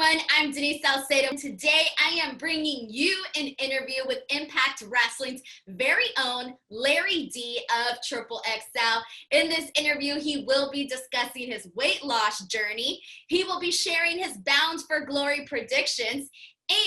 everyone, I'm Denise Salcedo. Today I am bringing you an interview with Impact Wrestling's very own Larry D of Triple XL. In this interview, he will be discussing his weight loss journey. He will be sharing his Bound for Glory predictions,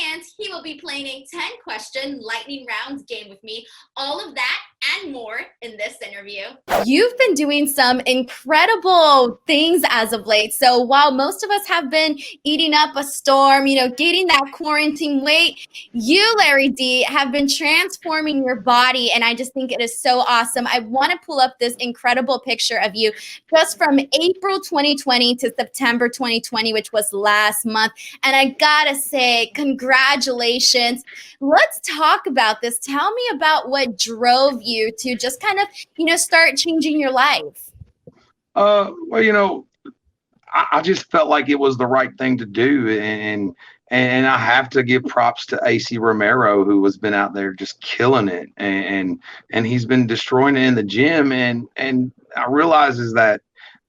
and he will be playing a 10-question lightning round game with me. All of that and more in this interview. You've been doing some incredible things as of late. So while most of us have been eating up a storm, getting that quarantine weight, you, Larry D, have been transforming your body. And I just think it is so awesome. I want to pull up this incredible picture of you just from April 2020 to September 2020, which was last month. And I gotta say, congratulations. Let's talk about this. Tell me about what drove you to just kind of, start changing your life. I just felt like it was the right thing to do. And I have to give props to Acey Romero, who has been out there just killing it. And he's been destroying it in the gym. And I realize is that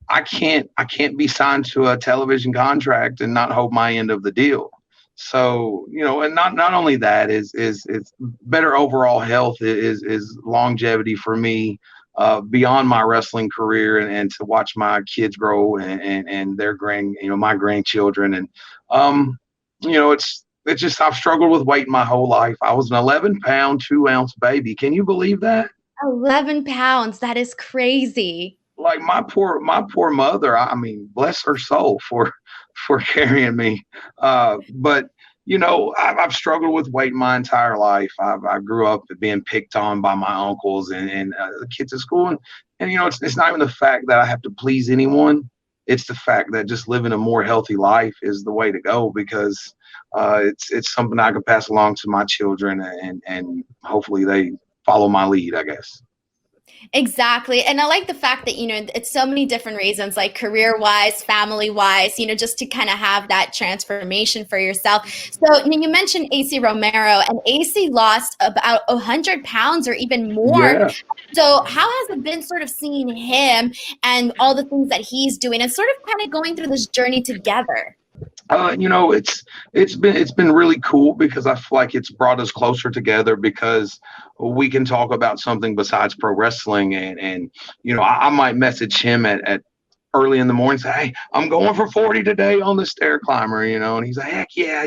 I can't be signed to a television contract and not hold my end of the deal. So, and not only that is better overall health is longevity for me beyond my wrestling career and to watch my kids grow and their my grandchildren. And, it's just, I've struggled with weight my whole life. I was an 11-pound, 2-ounce baby. Can you believe that? 11 pounds. That is crazy. Like my poor mother, I mean, bless her soul for carrying me. But I've struggled with weight my entire life. I grew up being picked on by my uncles and the kids at school. And it's not even the fact that I have to please anyone. It's the fact that just living a more healthy life is the way to go, because it's something I can pass along to my children and hopefully they follow my lead, I guess. Exactly. And I like the fact that, it's so many different reasons, like career-wise, family-wise, just to kind of have that transformation for yourself. So you mentioned Acey Romero, and Acey lost about 100 pounds or even more. Yeah. So how has it been sort of seeing him and all the things that he's doing and sort of kind of going through this journey together? It's been really cool, because I feel like it's brought us closer together, because we can talk about something besides pro wrestling. And I might message him at early in the morning, say, hey, I'm going for 40 today on the stair climber, and he's like, heck yeah,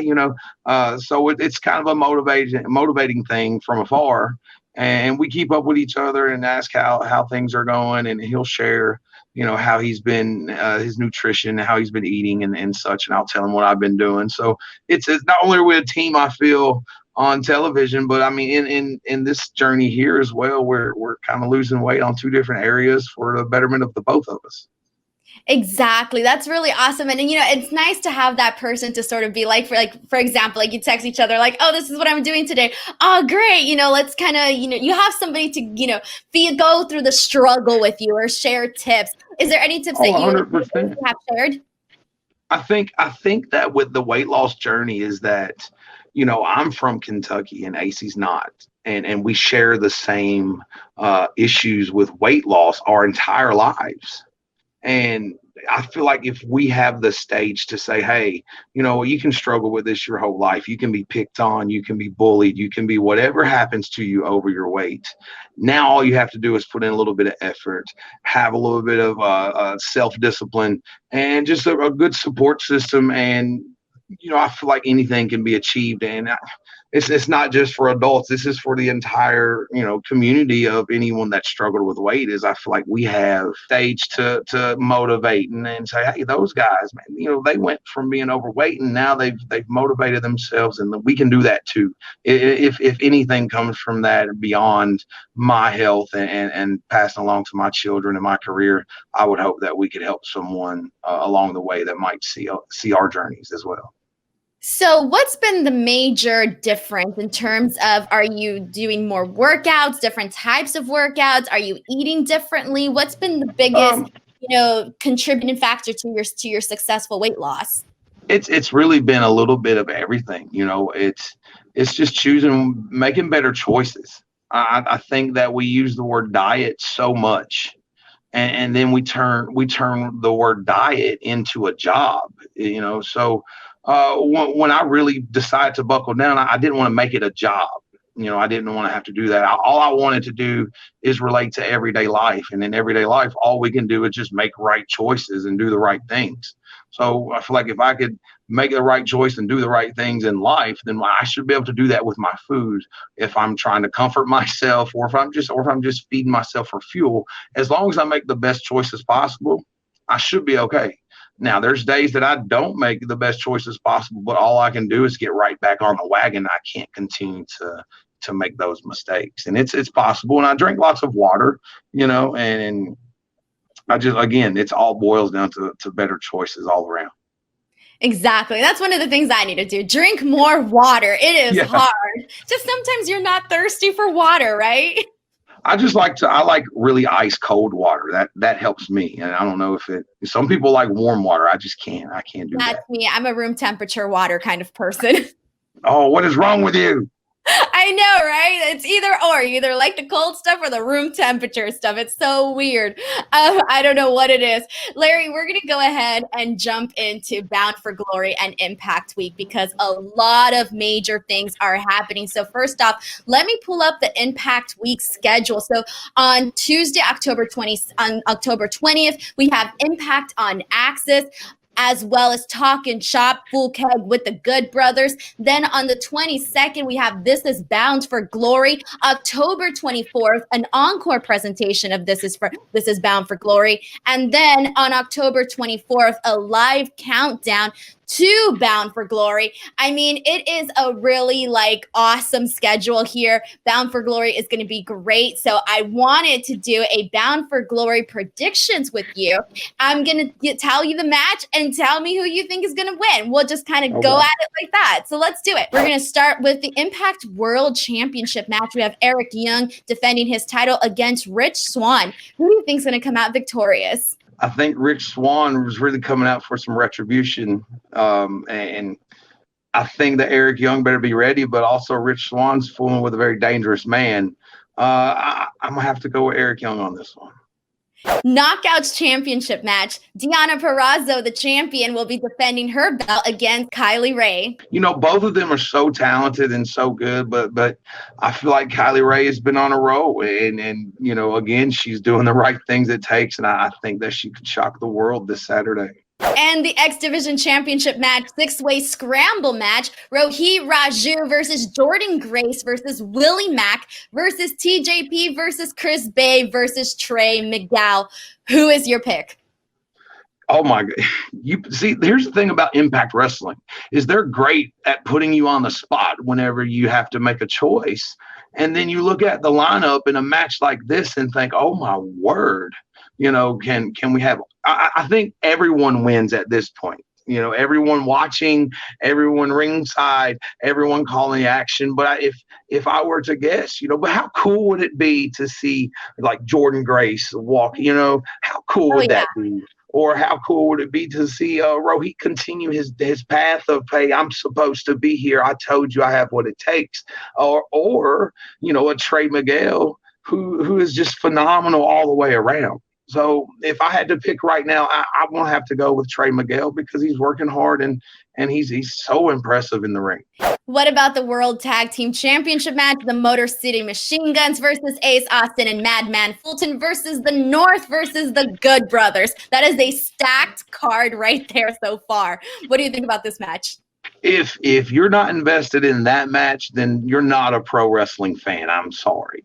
so it's kind of a motivating thing from afar. And we keep up with each other and ask how things are going, and he'll share how he's been, his nutrition, how he's been eating and such. And I'll tell him what I've been doing. So it's not only are we a team, I feel, on television, but I mean, in this journey here as well, we're kind of losing weight on two different areas for the betterment of the both of us. Exactly. That's really awesome. And it's nice to have that person to sort of be like, for example, like you text each other like, oh, this is what I'm doing today. Oh, great. Let's kind of, you have somebody to, go through the struggle with you or share tips. Is there any tips that you have shared? I think that with the weight loss journey is that, I'm from Kentucky and Acey's not. And we share the same issues with weight loss our entire lives. And I feel like if we have the stage to say, hey, you can struggle with this your whole life. You can be picked on. You can be bullied. You can be whatever happens to you over your weight. Now all you have to do is put in a little bit of effort, have a little bit of self-discipline, and just a good support system. And, I feel like anything can be achieved. And it's not just for adults. This is for the entire, community of anyone that struggled with weight. Is I feel like we have stage to motivate and say, hey, those guys, man, they went from being overweight and now they've motivated themselves, and we can do that too. If anything comes from that beyond my health and passing along to my children and my career, I would hope that we could help someone along the way that might see our journeys as well. So what's been the major difference in terms of, are you doing more workouts, different types of workouts? Are you eating differently? What's been the biggest, contributing factor to your successful weight loss? It's really been a little bit of everything. It's just making better choices. I think that we use the word diet so much, and then we turn the word diet into a job. So when I really decided to buckle down, I didn't want to make it a job. I didn't want to have to do that. All I wanted to do is relate to everyday life. And in everyday life, all we can do is just make right choices and do the right things. So I feel like if I could make the right choice and do the right things in life, then I should be able to do that with my food. If I'm trying to comfort myself, or if I'm just feeding myself for fuel, as long as I make the best choices possible, I should be okay. Now, there's days that I don't make the best choices possible, but all I can do is get right back on the wagon. I can't continue to make those mistakes, and it's possible. And I drink lots of water, and I just, again, it's all boils down to better choices all around. Exactly. That's one of the things I need to do. Drink more water. It is hard. Just sometimes you're not thirsty for water, right? I like really ice cold water. That helps me. And I don't know if some people like warm water. I can't do that. That's me. I'm a room temperature water kind of person. Oh, what is wrong with you? I know, right? It's either or. You either like the cold stuff or the room temperature stuff. It's so weird. I don't know what it is. Larry, we're going to go ahead and jump into Bound for Glory and Impact Week because a lot of major things are happening. So first off, let me pull up the Impact Week schedule. So on Tuesday, October 20th, we have Impact on Axis, as well as Talk and Shop Full Keg with the Good Brothers. Then on the 22nd, we have This Is Bound for Glory. October 24th, an encore presentation of This Is Bound for Glory. And then on October 24th, a live countdown to Bound for Glory. I mean, it is a really awesome schedule here. Bound for Glory is going to be great. So I wanted to do a Bound for Glory predictions with you. I'm going to tell you the match and tell me who you think is going to win. We'll just kind of go at it like that. So let's do it. We're going to start with the Impact World Championship match. We have Eric Young defending his title against Rich Swann. Who do you think is going to come out victorious? I think Rich Swann was really coming out for some retribution. And I think that Eric Young better be ready, but also Rich Swann's fooling with a very dangerous man. I'm going to have to go with Eric Young on this one. Knockouts Championship match. Deonna Purrazzo, the champion, will be defending her belt against Kylie Rae. Both of them are so talented and so good, but I feel like Kylie Rae has been on a roll, and again, she's doing the right things it takes, and I think that she could shock the world this Saturday. And the X Division Championship match, six-way scramble match, Rohit Raju versus Jordan Grace versus Willie Mack versus TJP versus Chris Bay versus Trey Miguel. Who is your pick? Oh my God. You see, here's the thing about Impact Wrestling is they're great at putting you on the spot whenever you have to make a choice. And then you look at the lineup in a match like this and think, oh my word, can we have, I think everyone wins at this point. Everyone watching, everyone ringside, everyone calling the action. But if I were to guess, but how cool would it be to see like Jordan Grace walk? How cool would that be? Or how cool would it be to see Rohit continue his path of, hey, I'm supposed to be here. I told you I have what it takes. Or a Trey Miguel who is just phenomenal all the way around. So if I had to pick right now, I'm going to have to go with Trey Miguel because he's working hard and he's so impressive in the ring. What about the World Tag Team Championship match? The Motor City Machine Guns versus Ace Austin and Madman Fulton versus the North versus the Good Brothers. That is a stacked card right there so far. What do you think about this match? If you're not invested in that match, then you're not a pro wrestling fan. I'm sorry.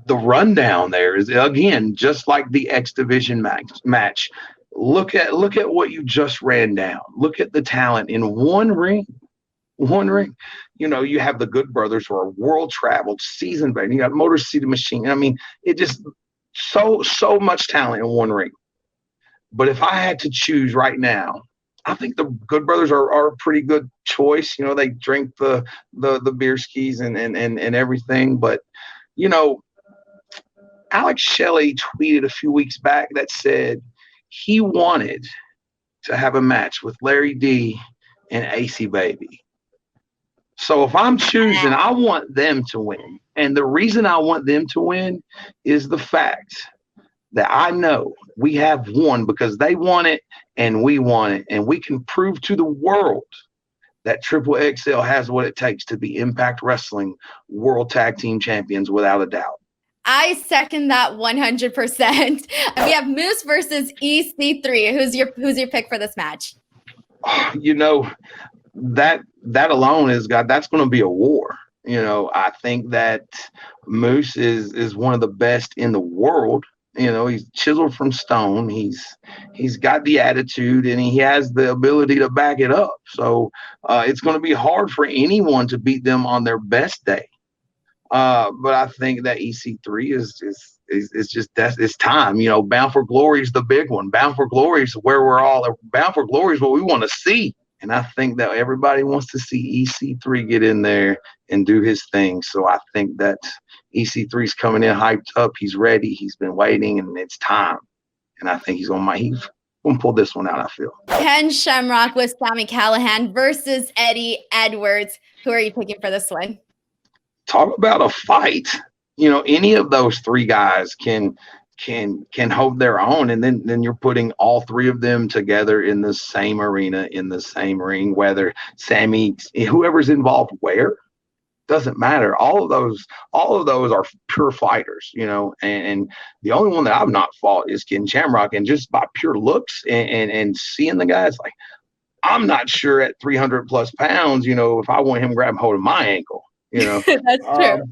The rundown there is, again, just like the X Division match. Look at what you just ran down. Look at the talent in one ring. You have the Good Brothers who are world traveled, seasoned veterans. You got Motor City Machine. It just so much talent in one ring. But if I had to choose right now, I think the Good Brothers are a pretty good choice. They drink the beer skis and everything. But, Alex Shelley tweeted a few weeks back that said he wanted to have a match with Larry D and Acey Baby. So if I'm choosing, I want them to win. And the reason I want them to win is the fact that I know we have won because they won it and we won it. And we can prove to the world that Triple XL has what it takes to be Impact Wrestling World Tag Team Champions without a doubt. I second that 100%. We have Moose versus EC3. Who's your pick for this match? You know, that alone that's going to be a war. You know, I think that Moose is one of the best in the world. You know, he's chiseled from stone. He's got the attitude and he has the ability to back it up. So it's going to be hard for anyone to beat them on their best day. But I think that EC3 is just it's time. You know, Bound for Glory is the big one. Bound for Glory is where we're all. Bound for Glory is what we want to see. And I think that everybody wants to see EC3 get in there and do his thing. So I think that EC3 is coming in hyped up. He's ready. He's been waiting, and it's time. And I think he's gonna pull this one out, I feel. Ken Shamrock with Sami Callihan versus Eddie Edwards. Who are you picking for this one? Talk about a fight. You know, any of those three guys can hold their own, and then you're putting all three of them together in the same arena, in the same ring, whether Sami, whoever's involved where, doesn't matter. All of those are pure fighters, you know, and the only one that I've not fought is Ken Shamrock, and just by pure looks and seeing the guys, like, I'm not sure at 300 plus pounds, you know, if I want him grabbing hold of my ankle, you know. That's true.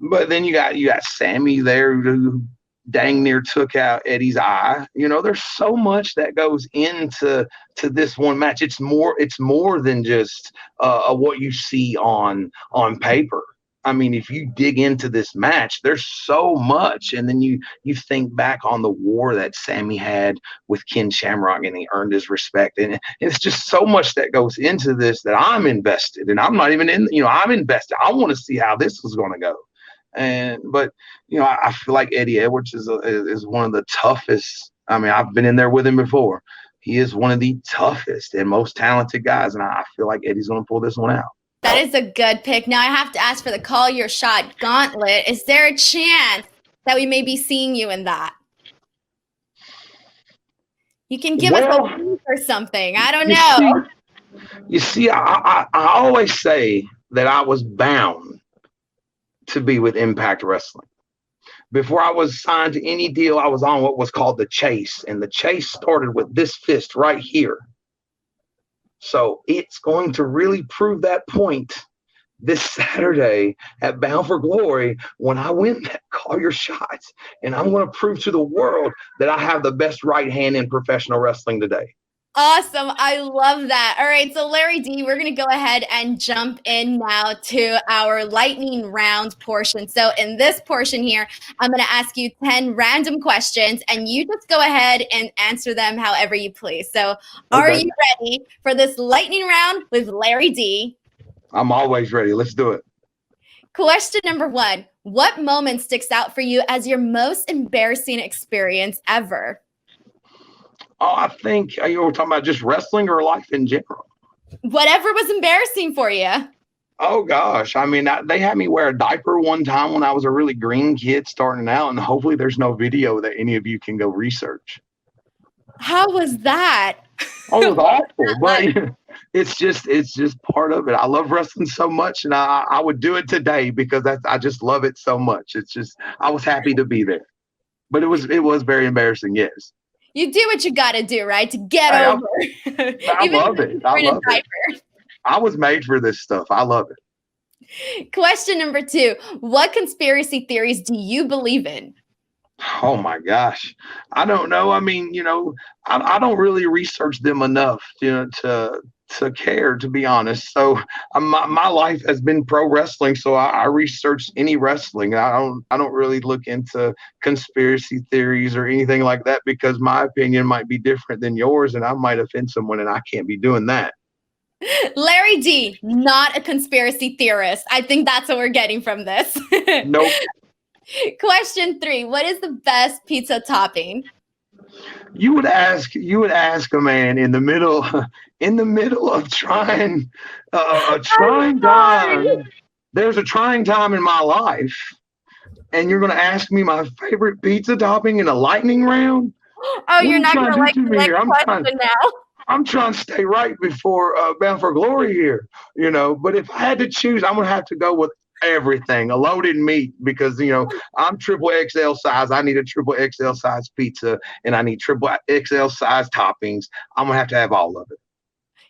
But then you got Sami there who dang near took out Eddie's eye. You know, there's so much that goes into this one match. It's more than just what you see on paper. I mean, if you dig into this match, there's so much. And then you think back on the war that Sami had with Ken Shamrock, and he earned his respect. And it's just so much that goes into this that I'm invested. And I'm not even I'm invested. I want to see how this is going to go. But you know, I feel like Eddie Edwards is one of the toughest. I mean, I've been in there with him before. He is one of the toughest and most talented guys, and I feel like Eddie's going to pull this one out. That is a good pick. Now I have to ask for the Call Your Shot gauntlet. Is there a chance that we may be seeing you in that? You can give us a link or something. I don't know. You see, I always say that I was bound to be with Impact Wrestling. Before I was signed to any deal, I was on what was called the chase, and the chase started with this fist right here. So it's going to really prove that point this Saturday at Bound for Glory when I win that Call Your Shots, and I'm going to prove to the world that I have the best right hand in professional wrestling today. Awesome. I love that. All right. So Larry D, we're going to go ahead and jump in now to our lightning round portion. So in this portion here, I'm going to ask you 10 random questions and you just go ahead and answer them however you please. So are you ready for this lightning round with Larry D? I'm always ready. Let's do it. Question number 1. What moment sticks out for you as your most embarrassing experience ever? Oh, I think you were talking about just wrestling or life in general. Whatever was embarrassing for you. Oh, gosh. I mean, they had me wear a diaper one time when I was a really green kid starting out, and hopefully there's no video that any of you can go research. How was that? Oh, it was awful, but it's just part of it. I love wrestling so much, and I would do it today because I just love it so much. It's just, I was happy to be there. But it was very embarrassing, yes. You do what you got to do, right? To get over. I love it. I love it. I was made for this stuff. I love it. Question number 2. What conspiracy theories do you believe in? Oh, my gosh. I don't know. I mean, I don't really research them enough, to care, to be honest. So my life has been pro wrestling, so I research any wrestling. I don't really look into conspiracy theories or anything like that because my opinion might be different than yours, and I might offend someone, and I can't be doing that. Larry D, not a conspiracy theorist. I think that's what we're getting from this. Nope. Question 3. What is the best pizza topping? You would ask a man in the middle of trying a trying time. There's a trying time in my life, and you're going to ask me my favorite pizza topping in a lightning round? Oh, What are you're you not trying gonna to do like to the me next here? question now. I'm trying to stay right before Bound for Glory here, But if I had to choose, I'm gonna have to go with everything, a loaded meat, because I'm triple XL size. I need a triple XL size pizza, and I need triple XL size toppings. I'm gonna have to have all of it.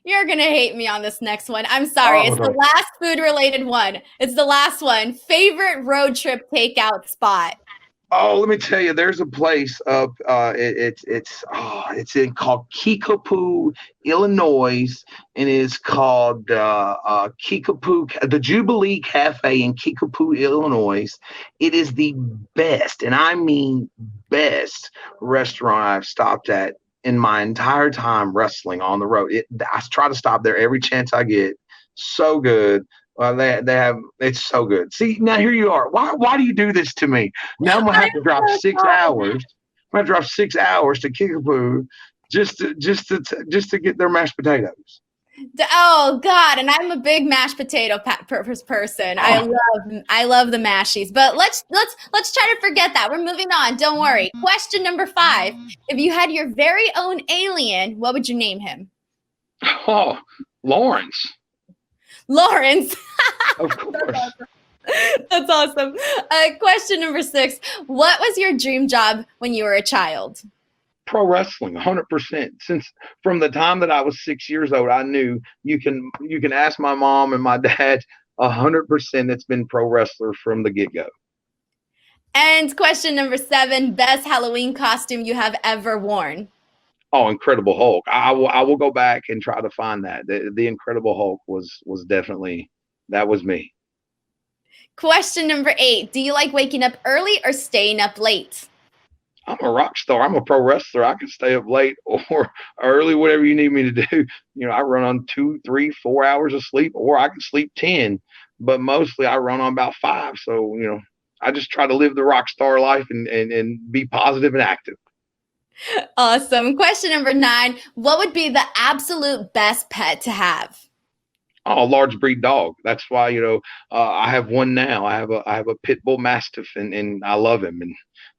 You're gonna hate me on this next one. I'm sorry. Oh, It's the last food related one. It's the last one. Favorite road trip takeout spot. Oh, let me tell you, there's a place up. It's in called Kickapoo, Illinois, and it's called Kickapoo, the Jubilee Cafe in Kickapoo, Illinois. It is the best, and I mean best restaurant I've stopped at in my entire time wrestling on the road. I try to stop there every chance I get. So good. Well, they have, it's so good. See, now here you are. Why do you do this to me? Now I'm gonna have to drop 6 hours. I'm gonna drop 6 hours to Kickapoo just to get their mashed potatoes. Oh God! And I'm a big mashed potato person. I love the mashies. But let's try to forget that. We're moving on. Don't worry. Question number 5: if you had your very own alien, what would you name him? Oh, Lawrence. Lawrence. Of course. That's awesome. Question number 6: what was your dream job when you were a child? Pro wrestling, 100%. Since from the time that I was 6 years old, I knew you can ask my mom and my dad. 100%, it's been pro wrestler from the get go. And question number 7: best Halloween costume you have ever worn? Oh, Incredible Hulk. I will go back and try to find that. The Incredible Hulk was definitely, that was me. Question number 8: do you like waking up early or staying up late? I'm a rock star. I'm a pro wrestler. I can stay up late or early, whatever you need me to do. I run on 2, 3, 4 hours of sleep, or I can sleep 10, but mostly I run on about 5. So, I just try to live the rock star life and be positive and active. Awesome. Question number 9: what would be the absolute best pet to have? Oh, a large breed dog. That's why I have one now. I have a pit bull mastiff, and I love him,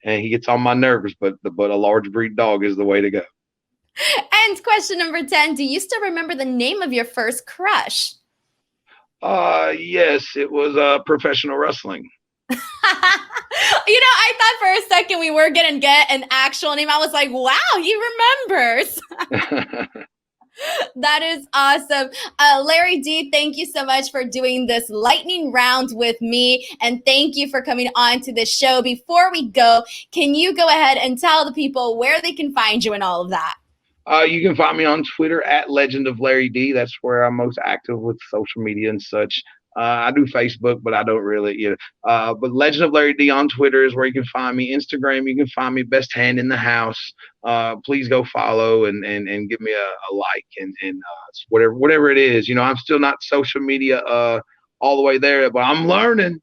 and he gets on my nerves. But a large breed dog is the way to go. And question number 10: do you still remember the name of your first crush? Yes, it was professional wrestling. I thought for a second we were gonna get an actual name. I was like, wow, he remembers. That is awesome. Larry D, thank you so much for doing this lightning round with me. And thank you for coming on to the show. Before we go, can you go ahead and tell the people where they can find you and all of that? You can find me on Twitter at Legend of Larry D. That's where I'm most active with social media and such. I do Facebook, but I don't really, but Legend of Larry D on Twitter is where you can find me. Instagram, you can find me Best Hand in the House. Please go follow and give me a like and whatever it is. I'm still not social media all the way there, but I'm learning.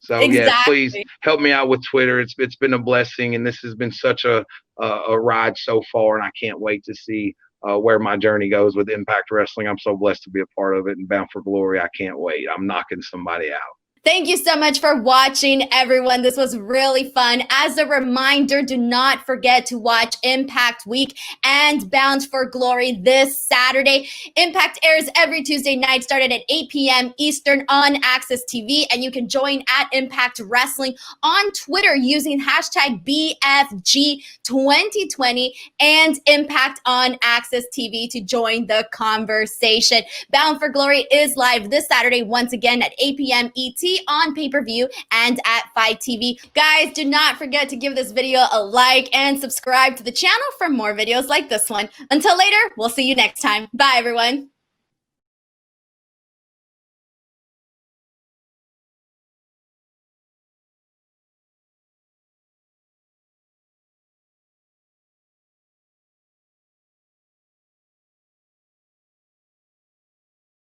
So exactly. Yeah, please help me out with Twitter. It's been a blessing, and this has been such a ride so far, and I can't wait to see where my journey goes with Impact Wrestling. I'm so blessed to be a part of it, and Bound for Glory. I can't wait. I'm knocking somebody out. Thank you so much for watching, everyone. This was really fun. As a reminder, do not forget to watch Impact Week and Bound for Glory this Saturday. Impact airs every Tuesday night, started at 8 p.m. Eastern on Access TV, and you can join at Impact Wrestling on Twitter using hashtag BFG2020 and Impact on Access TV to join the conversation. Bound for Glory is live this Saturday, once again at 8 p.m. ET on pay-per-view and at Fight TV. Guys, do not forget to give this video a like and subscribe to the channel for more videos like this one. Until later, we'll see you next time. Bye, everyone.